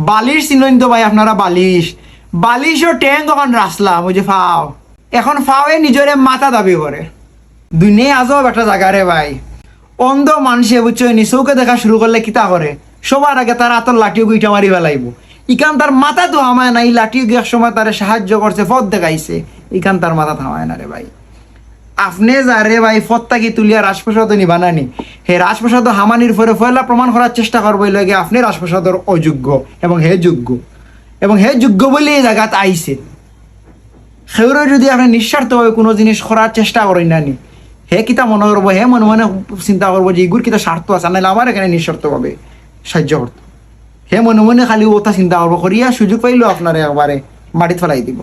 বালিশ চিনেন তো ভাই আপনারা, বালিশ বালিশও ট্যাঙ্ক এখন রাসলাম ওই যে ফাও, এখন ফাওয়ে নিজরে মাথা দাবি করে। দুনিয়া আজব একটা জায়গা রে ভাই। অন্ধ মানুষে বুঝছো নি, চৌকে দেখা শুরু করলে কিতা করে, সবার আগে তার হাতের লাঠিও গুইটা মারি ফেলাইব। ইকান তার মাথা তো হামায় না, এই লাঠিও এক সময় তারে সাহায্য করছে, পথ দেখাইছে, ইকান তার মাথা থামায় না রে ভাই। আপনি যারে ভাই ফত্তাকি তুলিয়া রাজপ্রসাদ নিবানানি, হে রাজপ্রসাদ হামানির পরে ফয়লা প্রমাণ করার চেষ্টা করবো লাগে আপনি রাজপ্রসাদর অযোগ্য এবং হে যোগ্য, এবং হে যোগ্য বলে এই জায়গাত আইছে। সেগুলো যদি আপনি নিঃস্বার্থভাবে কোনো জিনিস করার চেষ্টা করেন না নি, হে কিতা মনে করবো, হে মনে মনে চিন্তা করবো যে এগুর কিতা স্বার্থ আছে, নাহলে আমার এখানে নিঃস্বার্থভাবে সাহায্য করতো। হে মনে মনে খালি ওটা চিন্তা করবো, করিয়া সুযোগ পাইলো আপনার একবারে মাটিত ফেলাই দিব।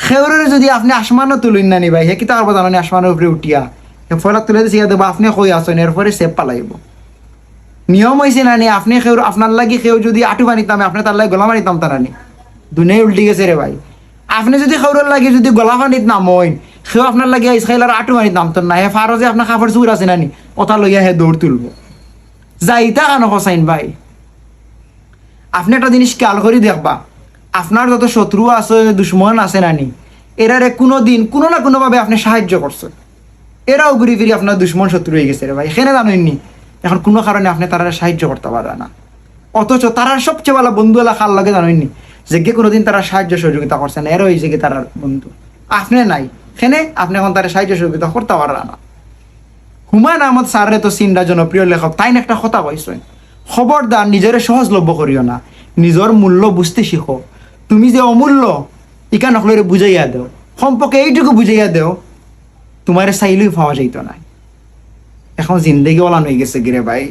সেউরের যদি আপনি আসমানও তুলুন না নি ভাই, হে কিতা করবো জানি, আসমানের উপরে উঠিয়া ফয়লা তুলে দিয়ে দেবো, আপনি কই আসেন, এরপরে সেপ পালাইব। নিয়ম হয়েছে না নি, আপনি সেউ আপনার লাগি সেউ যদি আটু বানিতাম, আপনি তার লাগে গলা মারিতাম তারা নি। দুনিয়ায় উল্টি গেছে রে ভাই। আপনি যদি সেউরের লাগে যদি গলা পানিত নামইন, সেও আপনার লাগে ইসরায়েলের আটু মানিত নামতেন না। হে ফারো যে আপনার কাপড় চুর আছে না নি, ওটা লইয়া হে দৌড় তুলব। যাইতা কেন হোসাইন ভাই, আপনি একটা জিনিস খেয়াল করে দেখবা, আপনার যত শত্রু আছে, দুশ্মন আছে নানি, এরারে কোনো দিন কোনো না কোনোভাবে আপনি সাহায্য করছেন, এরাও ঘুরে ফিরে আপনার দুশ্মন শত্রু হয়ে গেছে রে ভাই। এখানে জানেননি, এখন কোনো কারণে আপনি তারা সাহায্য করতে পারে না, অথচ তারা সবচেয়ে ভালো বন্ধু এলা খাল লাগে জানেননি, যে গে কোনোদিন তারা সাহায্য সহযোগিতা করছে না, এরা হয়েছে কি তারার বন্ধু। আপনি নাই এখানে, আপনি এখন তারা সাহায্য সহযোগিতা করতে পারে না। হুমায়ুন আহমদ স্যারের তো সিনরা জনপ্রিয় লেখক, তাই না একটা কথা কইছেন, খবরদার নিজের সহজলভ্য করিও না, নিজের মূল্য বুঝতে শিখো। তুমি যে অমূল্য ইকা নকলের বুঝাইয়া দেও, সম্পর্কে এইটুকু বুঝাইয়া দেও, তোমার চাইলেই পাওয়া যাইত না। এখন জিন্দগি ওলান হয়ে গেছে গিরে ভাই।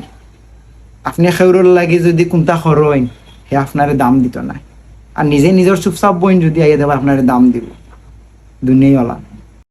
আপনি খেউরর লাগে যদি কোনটা খরইন, হে আপনার দাম দিত না, আর নিজে নিজের চুপচাপ বইন যদি আইয়া দেবা আপনার দাম দিব। দুনিয়াই ওলান।